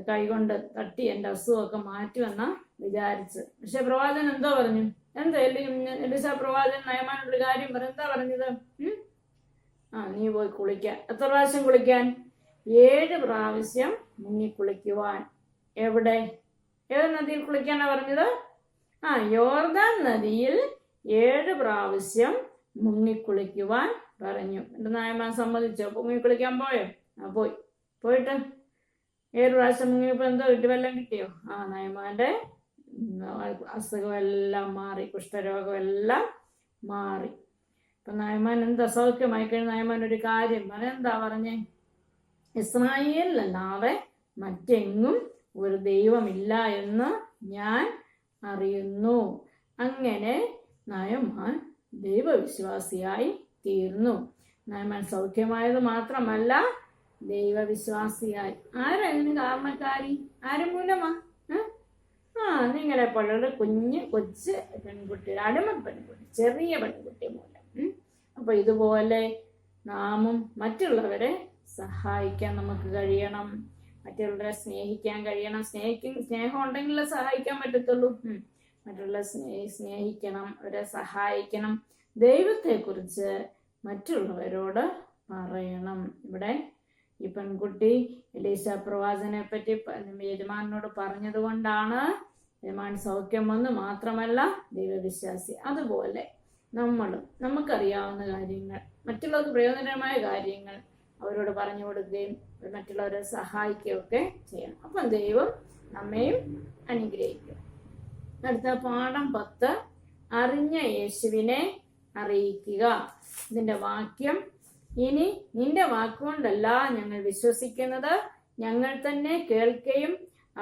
കൈകൊണ്ട് തട്ടി എൻ്റെ അസുഖമൊക്കെ മാറ്റുമെന്നാ വിചാരിച്ച്. പക്ഷെ പ്രവാചകൻ എന്തോ പറഞ്ഞു? എലീശ പ്രവാചകൻ നയമാനൊരു കാര്യം പറഞ്ഞു. എന്താ പറഞ്ഞത്? നീ പോയി കുളിക്കാൻ. എത്ര പ്രാവശ്യം കുളിക്കാൻ? 7 പ്രാവശ്യം മുങ്ങി കുളിക്കുവാൻ. എവിടെ? ഏത് നദിയിൽ കുളിക്കാനാ പറഞ്ഞത്? യോർദാൻ നദിയിൽ 7 പ്രാവശ്യം മുങ്ങിക്കുളിക്കുവാൻ പറഞ്ഞു. എന്റെ നയമാൻ സമ്മതിച്ചോ? മുങ്ങിക്കുളിക്കാൻ പോയോ? പോയി. പോയിട്ട് ഏഴ് പ്രാവശ്യം മുങ്ങിയപ്പോൾ എന്തോ കിട്ടി? വല്ലതും കിട്ടിയോ? നയമാന്റെ അസുഖമെല്ലാം മാറി, കുഷ്ഠരോഗമെല്ലാം മാറി. ഇപ്പൊ നയമാൻ എന്ത് അസൗഖ്യമായി കഴിഞ്ഞ നയമാൻ ഒരു കാര്യം എന്താ പറഞ്ഞേ? ഇസ്രായേലിലല്ലാതെ മറ്റെങ്ങും ഒരു ദൈവമില്ല എന്ന് ഞാൻ അറിയുന്നു. അങ്ങനെ നയമാൻ ദൈവവിശ്വാസിയായി തീർന്നു. നയമാൻ സൗഖ്യമായത് മാത്രമല്ല, ദൈവവിശ്വാസിയായി. ആരായിരുന്നു കാരണക്കാരി? ആര് മൂലമാ? നിങ്ങളെ പോലുള്ള കൊച്ചു പെൺകുട്ടി, അടിമ പെൺകുട്ടി, ചെറിയ പെൺകുട്ടി മൂലം. അപ്പൊ ഇതുപോലെ നാമും മറ്റുള്ളവരെ സഹായിക്കാൻ നമുക്ക് കഴിയണം, മറ്റുള്ളവരെ സ്നേഹിക്കാൻ കഴിയണം. സ്നേഹം ഉണ്ടെങ്കിലേ സഹായിക്കാൻ പറ്റത്തുള്ളൂ. മറ്റുള്ളവരെ സ്നേഹിക്കണം, അവരെ സഹായിക്കണം, ദൈവത്തെക്കുറിച്ച് മറ്റുള്ളവരോട് പറയണം. ഇവിടെ ഈ പെൺകുട്ടി എലീശ പ്രവാചകനെ പറ്റി യജമാനോട് പറഞ്ഞത് കൊണ്ടാണ് യജമാൻ സൗഖ്യം വന്ന്, മാത്രമല്ല ദൈവവിശ്വാസി. അതുപോലെ നമുക്കറിയാവുന്ന കാര്യങ്ങൾ, മറ്റുള്ളവർക്ക് പ്രയോജനകരമായ കാര്യങ്ങൾ അവരോട് പറഞ്ഞു കൊടുക്കുകയും മറ്റുള്ളവരെ സഹായിക്കുകയും ഒക്കെ ചെയ്യണം. അപ്പം ദൈവം നമ്മയും അനുഗ്രഹിക്കും. അടുത്ത പാഠം 10, അറിഞ്ഞ യേശുവിനെ അറിയിക്കുക. ഇതിന്റെ വാക്യം: ഇനി നിന്റെ വാക്കുകൊണ്ടല്ല ഞങ്ങൾ വിശ്വസിക്കുന്നത്, ഞങ്ങൾ തന്നെ കേൾക്കുകയും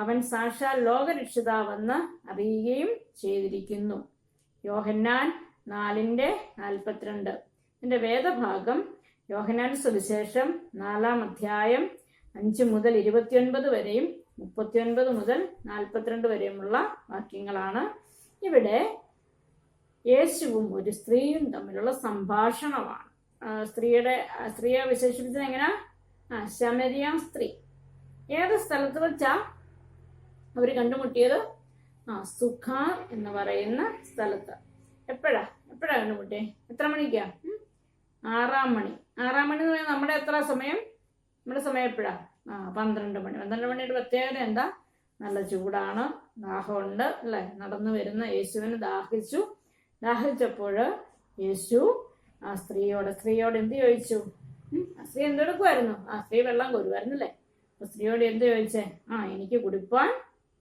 അവൻ സാക്ഷാൽ ലോകരക്ഷിതാവെന്ന് അറിയുകയും ചെയ്തിരിക്കുന്നു. യോഹന്നാൻ 4:42. ഇതിന്റെ വേദഭാഗം യോഹന്നാൻ സുവിശേഷം 4-ാം അധ്യായം 5 മുതൽ 29 വരെയും 39 മുതൽ 42 വരെയുമുള്ള വാക്യങ്ങളാണ്. ഇവിടെ യേശുവും ഒരു സ്ത്രീയും തമ്മിലുള്ള സംഭാഷണമാണ്. സ്ത്രീയെ വിശേഷിപ്പിച്ചത് എങ്ങനെ? ശമരിയ സ്ത്രീ. ഏത് സ്ഥലത്ത് വെച്ചാ അവര് കണ്ടുമുട്ടിയത്? സുഖാർ എന്ന് പറയുന്ന സ്ഥലത്ത്. എപ്പോഴാ കണ്ടുമുട്ടിയേ? എത്ര മണിക്കാ? 6-ാം മണി. 6-ാം മണി എന്ന് പറയുന്നത് നമ്മുടെ എത്ര സമയം? നമ്മുടെ സമയം എപ്പോഴാ? 12 മണി. 12 മണിയുടെ പ്രത്യേകത എന്താ? നല്ല ചൂടാണ്, ദാഹമുണ്ട് അല്ലെ? നടന്നു വരുന്ന യേശുവിന് ദാഹിച്ചപ്പോൾ യേശു സ്ത്രീയോട് എന്ത് ചോദിച്ചു? സ്ത്രീ എന്തെടുക്കുമായിരുന്നു? സ്ത്രീ വെള്ളം കോരുമായിരുന്നല്ലേ? അപ്പൊ സ്ത്രീയോട് എന്ത് ചോദിച്ചേ? എനിക്ക് കുടിപ്പാൻ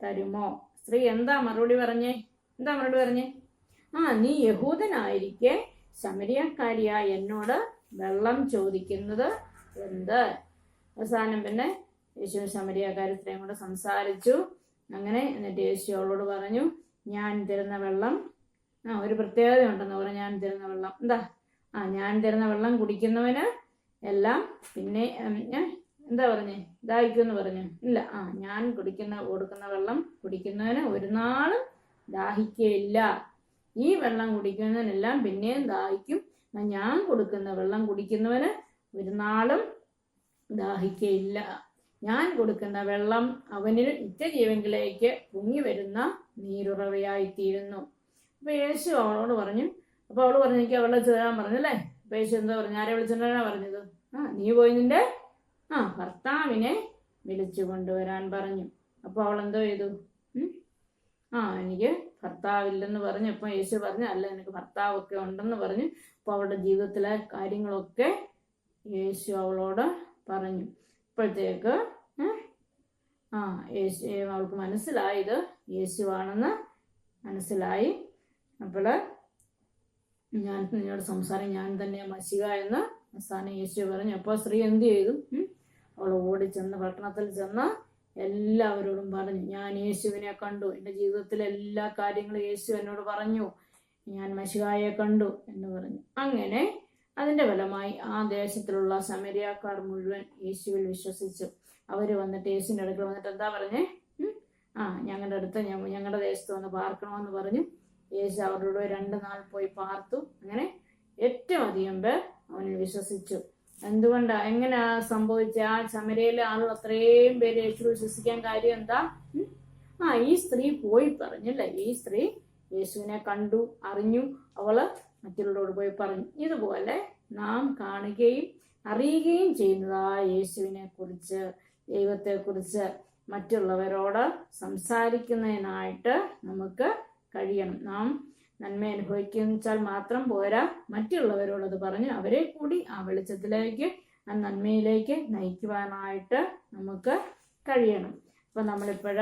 തരുമോ? സ്ത്രീ എന്താ മറുപടി പറഞ്ഞേ? നീ യഹൂദനായിരിക്കെ ശമരിയക്കാരിയായ എന്നോട് വെള്ളം ചോദിക്കുന്നത് എന്ത്? അവസാനം പിന്നെ യേശു ശമരിയക്കാരി സ്ത്രീയും കൂടെ സംസാരിച്ചു. അങ്ങനെ എന്നിട്ട് യേശു അവളോട് പറഞ്ഞു, ഞാൻ തരുന്ന വെള്ളം ഒരു പ്രത്യേകത ഉണ്ടെന്ന് പറഞ്ഞു. ഞാൻ തരുന്ന വെള്ളം എന്താ? ഞാൻ തരുന്ന വെള്ളം കുടിക്കുന്നവന് എല്ലാം പിന്നെ എന്താ പറഞ്ഞേ? ദാഹിക്കുമെന്ന് പറഞ്ഞു. ഇല്ല, ഞാൻ കൊടുക്കുന്ന വെള്ളം കുടിക്കുന്നവന് ഒരു നാളും ദാഹിക്കയില്ല. ഈ വെള്ളം കുടിക്കുന്നവനെല്ലാം പിന്നെയും ദാഹിക്കും. ഞാൻ കൊടുക്കുന്ന വെള്ളം കുടിക്കുന്നവന് ഒരു നാളും ദാഹിക്കയില്ല. ഞാൻ കൊടുക്കുന്ന വെള്ളം അവന് നിത്യജീവനിലേക്ക് പൊങ്ങി വരുന്ന നീരുറവയായിത്തീരുന്നു. അപ്പൊ യേശു അവളോട് പറഞ്ഞു. അപ്പൊ അവള് പറഞ്ഞു, എനിക്ക് അവളെ ചേരാൻ പറഞ്ഞല്ലേ? അപ്പൊ യേശു എന്താ പറഞ്ഞു? ആരെ വിളിച്ചിട്ടാണ് പറഞ്ഞത്? നീ പോയി നിന്റെ ഭർത്താവിനെ വിളിച്ചു കൊണ്ടുവരാൻ പറഞ്ഞു. അപ്പൊ അവൾ എന്തോ ചെയ്തു? എനിക്ക് ഭർത്താവില്ലെന്ന് പറഞ്ഞു. അപ്പൊ യേശു പറഞ്ഞു, അല്ല, എനിക്ക് ഭർത്താവൊക്കെ ഉണ്ടെന്ന് പറഞ്ഞു. അപ്പൊ അവളുടെ ജീവിതത്തിലെ കാര്യങ്ങളൊക്കെ യേശു അവളോട് പറഞ്ഞു. ഇപ്പോഴത്തേക്ക് അവൾക്ക് മനസ്സിലായത് യേശുവാണെന്ന് മനസ്സിലായി. അപ്പോൾ ഞാൻ നിന്നോട് ഞാൻ തന്നെ മശിഹ എന്ന് അവസാനം യേശു പറഞ്ഞു. അപ്പോൾ സ്ത്രീ എന്ത് ചെയ്തു? അവൾ ഓടിച്ചെന്ന് പട്ടണത്തിൽ ചെന്ന് എല്ലാവരോടും പറഞ്ഞു, ഞാൻ യേശുവിനെ കണ്ടു, എൻ്റെ ജീവിതത്തിലെ എല്ലാ കാര്യങ്ങളും യേശു എന്നോട് പറഞ്ഞു, ഞാൻ മശിഹായെ കണ്ടു എന്ന് പറഞ്ഞു. അങ്ങനെ അതിൻ്റെ ഫലമായി ആ ദേശത്തിലുള്ള ശമരിയക്കാർ മുഴുവൻ യേശുവിൽ വിശ്വസിച്ചു. അവർ വന്നിട്ട് യേശുവിൻ്റെ അടുക്കൽ വന്നിട്ട് എന്താ പറഞ്ഞേ? ഞങ്ങളുടെ ദേശത്ത് വന്ന് പാർക്കണമെന്ന് പറഞ്ഞു. യേശു അവരോട് 2 നാൾ പോയി പാർത്തു. അങ്ങനെ ഏറ്റവും അധികം പേർ അവനിൽ വിശ്വസിച്ചു. എങ്ങനെ സംഭവിച്ച? ആ ശമര്യയിലെ ആളുകൾ അത്രയും പേര് യേശു വിശ്വസിക്കാൻ കാര്യം എന്താ? ഈ സ്ത്രീ പോയി പറഞ്ഞല്ലേ? ഈ സ്ത്രീ യേശുവിനെ കണ്ടു, അറിഞ്ഞു, അവള് മറ്റുള്ളവരോട് പോയി പറഞ്ഞു. ഇതുപോലെ നാം കാണുകയും അറിയുകയും ചെയ്യുന്നതായ യേശുവിനെ കുറിച്ച്, ദൈവത്തെക്കുറിച്ച് മറ്റുള്ളവരോട് സംസാരിക്കുന്നതിനായിട്ട് നമുക്ക് കഴിയണം. നാം നന്മ അനുഭവിച്ചാൽ മാത്രം പോരാ, മറ്റുള്ളവരോടത് പറഞ്ഞ് അവരെ കൂടി ആ വെളിച്ചത്തിലേക്ക്, ആ നന്മയിലേക്ക് നയിക്കുവാനായിട്ട് നമുക്ക് കഴിയണം. അപ്പം നമ്മളിപ്പോൾ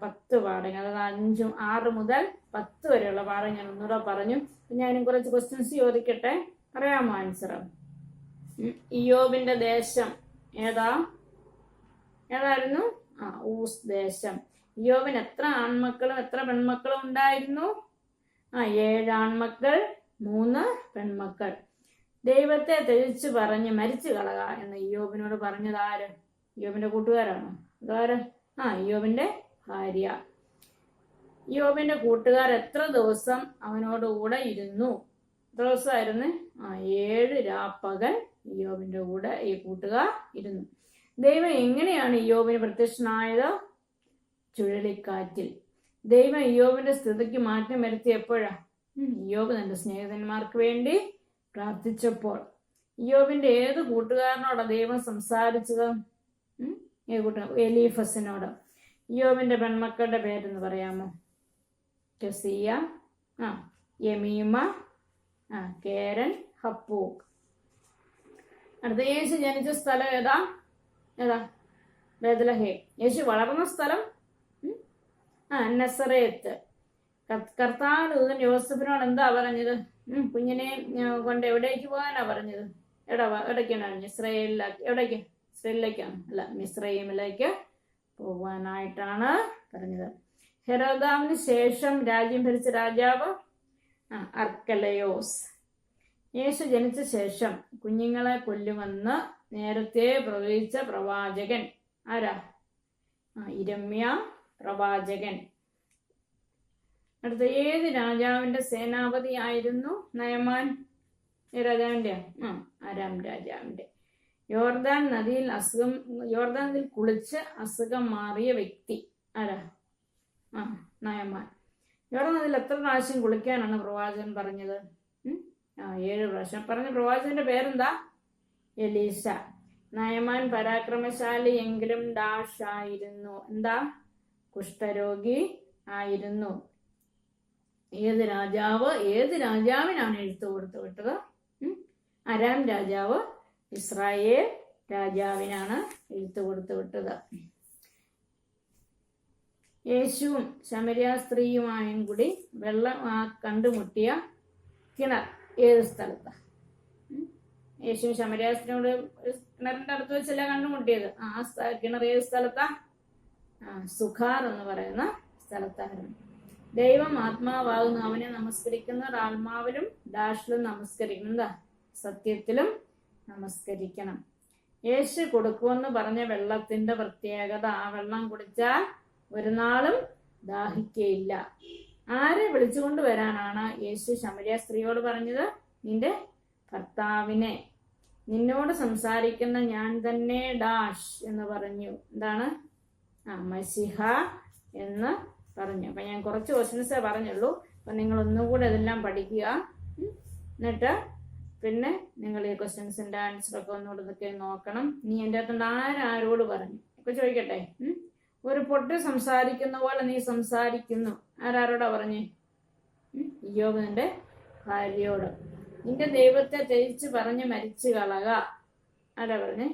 10 പാഠങ്ങൾ, അതായത് 5, 6 മുതൽ 10 വരെയുള്ള പാഠം ഞാൻ ഒന്നുകൂടെ പറഞ്ഞു. ഞാനും കുറച്ച് ക്വസ്റ്റ്യൻസ് ചോദിക്കട്ടെ, അറിയാമോ ആൻസർ? ഇയ്യോബിന്റെ ദേശം ഏതായിരുന്നു? ഊസ് ദേശം. ഇയ്യോബിന് എത്ര ആൺമക്കളും എത്ര പെൺമക്കളും ഉണ്ടായിരുന്നു? 7 ആൺമക്കൾ 3 പെൺമക്കൾ. ദൈവത്തെ ത്യജിച്ച് പറഞ്ഞ് മരിച്ചു കളക എന്ന് ഇയ്യോബിനോട് പറഞ്ഞത് ആര്? ഇയ്യോബിന്റെ കൂട്ടുകാരാണോ? അതാര്? ഇയ്യോബിന്റെ ഭാര്യ. ഇയ്യോബിന്റെ കൂട്ടുകാർ എത്ര ദിവസം അവനോട് കൂടെ ഇരുന്നു? എത്ര ദിവസമായിരുന്നു? 7 രാപ്പകൽ ഇയ്യോബിന്റെ കൂടെ ഈ കൂട്ടുകാർ ഇരുന്നു. ദൈവം എങ്ങനെയാണ് ഇയ്യോബിന് പ്രത്യക്ഷനായത്? ചുഴലിക്കാറ്റിൽ. ദൈവം ഇയ്യോബിന്റെ സ്ഥിതിക്ക് മാറ്റം വരുത്തി എപ്പോഴാ? ഇയ്യോബ് തന്റെ സ്നേഹിതന്മാർക്ക് വേണ്ടി പ്രാർത്ഥിച്ചപ്പോൾ. ഇയ്യോബിന്റെ ഏത് കൂട്ടുകാരനോടാ ദൈവം സംസാരിച്ചത്? എലീഫസിനോട്. ഇയ്യോബിന്റെ പെൺമക്കളുടെ പേരെന്ന് പറയാമോ? കെസിയ, യമീമ, കേരൻ, ഹപ്പൂക്ക്. അടുത്ത, യേശു ജനിച്ച സ്ഥലം ഏതാ? ബേത്ലഹേം. യേശു വളർന്ന സ്ഥലം നസറേത്ത്. കർത്താവ് ദൂതൻ യോസഫിനോട് എന്താ പറഞ്ഞത്? കുഞ്ഞിനെ കൊണ്ട് എവിടേക്ക് പോകാനാ പറഞ്ഞത്? എവിടേക്കാണ് പറഞ്ഞത്? ഇസ്രയേലിലേക്കാണ്, അല്ല, മിസ്രൈമിലേക്ക് പോകാനായിട്ടാണ് പറഞ്ഞത്. ഹെരോദാവിന് ശേഷം രാജ്യം ഭരിച്ച രാജാവ് അർക്കലയോസ്. യേശു ജനിച്ച ശേഷം കുഞ്ഞുങ്ങളെ കൊല്ലുമെന്ന് നേരത്തെ പ്രവചിച്ച പ്രവാചകൻ ആരാ? ഇരമ്യ പ്രവാചകൻ. അടുത്ത, ഏത് രാജാവിന്റെ സേനാപതി ആയിരുന്നു നയമാൻ? രാജാവിന്റെ ആരാം രാജാവിന്റെ. യോർദാൻ നദിയിൽ കുളിച്ച് അസുഖം മാറിയ വ്യക്തി ആരാ? നയമാൻ. യോർദാൻ നദിയിൽ എത്ര പ്രാവശ്യം കുളിക്കാനാണ് പ്രവാചകൻ പറഞ്ഞത്? 7 പ്രാവശ്യം. പറഞ്ഞ പ്രവാചകന്റെ പേരെന്താ? എലീശ. നയമാൻ പരാക്രമശാലി എങ്കിലും ഡാഷ് ആയിരുന്നു. എന്താ? കുഷ്ഠരോഗി ആയിരുന്നു. ഏത് രാജാവിനാണ് എഴുത്ത് കൊടുത്തു വിട്ടത്? അരാം രാജാവ് ഇസ്രായേൽ രാജാവിനാണ് എഴുത്ത് കൊടുത്തു വിട്ടത്. യേശുവും ശമരിയ സ്ത്രീയുമായും കൂടി വെള്ളം കണ്ടുമുട്ടിയ കിണർ ഏത് സ്ഥലത്താ? യേശു ശമരിയ സ്ത്രീയോട് കിണറിന്റെ അടുത്ത് വെച്ചല്ല കണ്ടുമുട്ടിയത്. കിണർ ഏത് സ്ഥലത്താ? സുഖാർ എന്ന് പറയുന്ന സ്ഥലത്തായിരുന്നു. ദൈവം ആത്മാവാകുന്നു, അവനെ നമസ്കരിക്കുന്നവർ ആത്മാവിലും ഡാഷിലും നമസ്കരിക്കണം. എന്താ? സത്യത്തിലും നമസ്കരിക്കണം. യേശു കൊടുക്കുമെന്ന് പറഞ്ഞ വെള്ളത്തിന്റെ പ്രത്യേകത, ആ വെള്ളം കുടിച്ചാൽ ഒരു നാളും ദാഹിക്കയില്ല. ആരെ വിളിച്ചുകൊണ്ട് വരാനാണ് യേശു ശമരിയ സ്ത്രീയോട് പറഞ്ഞത്? നിന്റെ ഭർത്താവിനെ. നിന്നോട് സംസാരിക്കുന്ന ഞാൻ തന്നെ ഡാഷ് എന്ന് പറഞ്ഞു. എന്താണ്? മസിഹ എന്ന് പറഞ്ഞു. അപ്പൊ ഞാൻ കുറച്ച് ക്വസ്റ്റ്യൻസേ പറഞ്ഞുള്ളൂ. അപ്പൊ നിങ്ങൾ ഒന്നുകൂടെ അതെല്ലാം പഠിക്കുക. എന്നിട്ട് പിന്നെ നിങ്ങൾ ഈ ക്വസ്റ്റ്യൻസിന്റെ ആൻസറൊക്കെ ഒന്നുകൂടെ നോക്കണം. നീ എൻ്റെ അകത്തുണ്ട് ആരോട് പറഞ്ഞു ഒക്കെ ചോദിക്കട്ടെ. ഒരു പൊട്ടി സംസാരിക്കുന്ന പോലെ നീ സംസാരിക്കുന്നു. ആരോടാ പറഞ്ഞേ? ഇയ്യോബ് നിന്റെ ഭാര്യയോട്. നിന്റെ ദൈവത്തെ ത്യജിച്ച് പറഞ്ഞ് മരിച്ചു കളക. ആരാ പറഞ്ഞേ?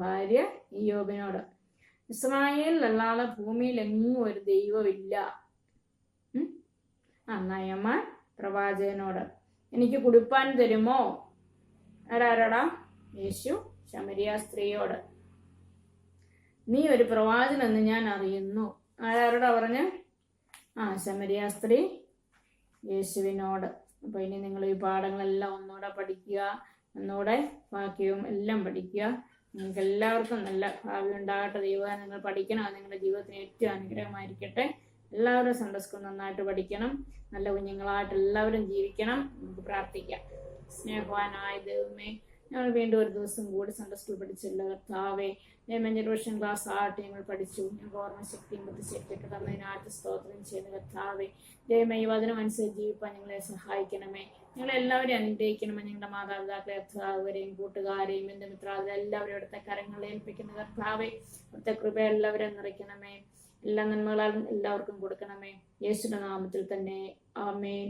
ഭാര്യ ഇയ്യോബിനോട്. ഇസ്രായേലിലല്ലാതെ ഭൂമിയിൽ എങ്ങും ഒരു ദൈവമില്ല. നയമാൻ പ്രവാചകനോട്. എനിക്ക് കുടിപ്പാൻ തരുമോ? ആരാടാ? യേശു ശമരിയ സ്ത്രീയോട്. നീ ഒരു പ്രവാചകനെന്ന് ഞാൻ അറിയുന്നു. ആരോടാ പറഞ്ഞ്? ശമരിയ സ്ത്രീ യേശുവിനോട്. അപ്പൊ ഇനി നിങ്ങൾ ഈ പാഠങ്ങളെല്ലാം ഒന്നുകൂടെ പഠിക്കുക, ഒന്നുകൂടെ വാക്യവും എല്ലാം പഠിക്കുക. നിങ്ങൾക്ക് എല്ലാവർക്കും നല്ല ഭാവി ഉണ്ടാകട്ടെ. ദൈവം നിങ്ങൾ പഠിക്കണം. അത് നിങ്ങളുടെ ജീവിതത്തിന് ഏറ്റവും അനുഗ്രഹമായിരിക്കട്ടെ. എല്ലാവരും സൺഡേ സ്കൂൾ നന്നായിട്ട് പഠിക്കണം. നല്ല കുഞ്ഞുങ്ങളായിട്ട് എല്ലാവരും ജീവിക്കണം. നമുക്ക് പ്രാർത്ഥിക്കാം. സ്നേഹവാനായ ദൈവമേ, ഞങ്ങൾ വീണ്ടും ഒരു ദിവസം കൂടി സൺഡേ സ്കൂൾ പഠിച്ചില്ല കർത്താവേ. ജനറേഷൻ ക്ലാസ് ആയിട്ട് ഞങ്ങൾ പഠിച്ചു. ഞങ്ങൾക്ക് ഓർമ്മശക്തിയും ബുദ്ധിശക്തിയൊക്കെ തന്നതിനായിട്ട് സ്തോത്രം ചെയ്യുന്ന കർത്താവേ. ദൈവമേ, ഈ വചനം അനുസരിച്ച് ജീവിപ്പാൻ ഞങ്ങളെ സഹായിക്കണമേ. ഞങ്ങളെല്ലാവരെയും അനുഗ്രഹിക്കണമേ. ഞങ്ങളുടെ മാതാപിതാക്കളെ, അധ്യാപകരെയും കൂട്ടുകാരെയും ബന്ധുമിത്രാദികളെ എല്ലാവരും ഇവിടുത്തെ കരങ്ങളിൽ ഏൽപ്പിക്കുന്ന കർത്താവേ. ഇവിടുത്തെ കൃപ എല്ലാവരും നിറയ്ക്കണമേ. എല്ലാ നന്മകളും എല്ലാവർക്കും കൊടുക്കണമേ. യേശുവിന്റെ നാമത്തിൽ തന്നെ ആമേൻ.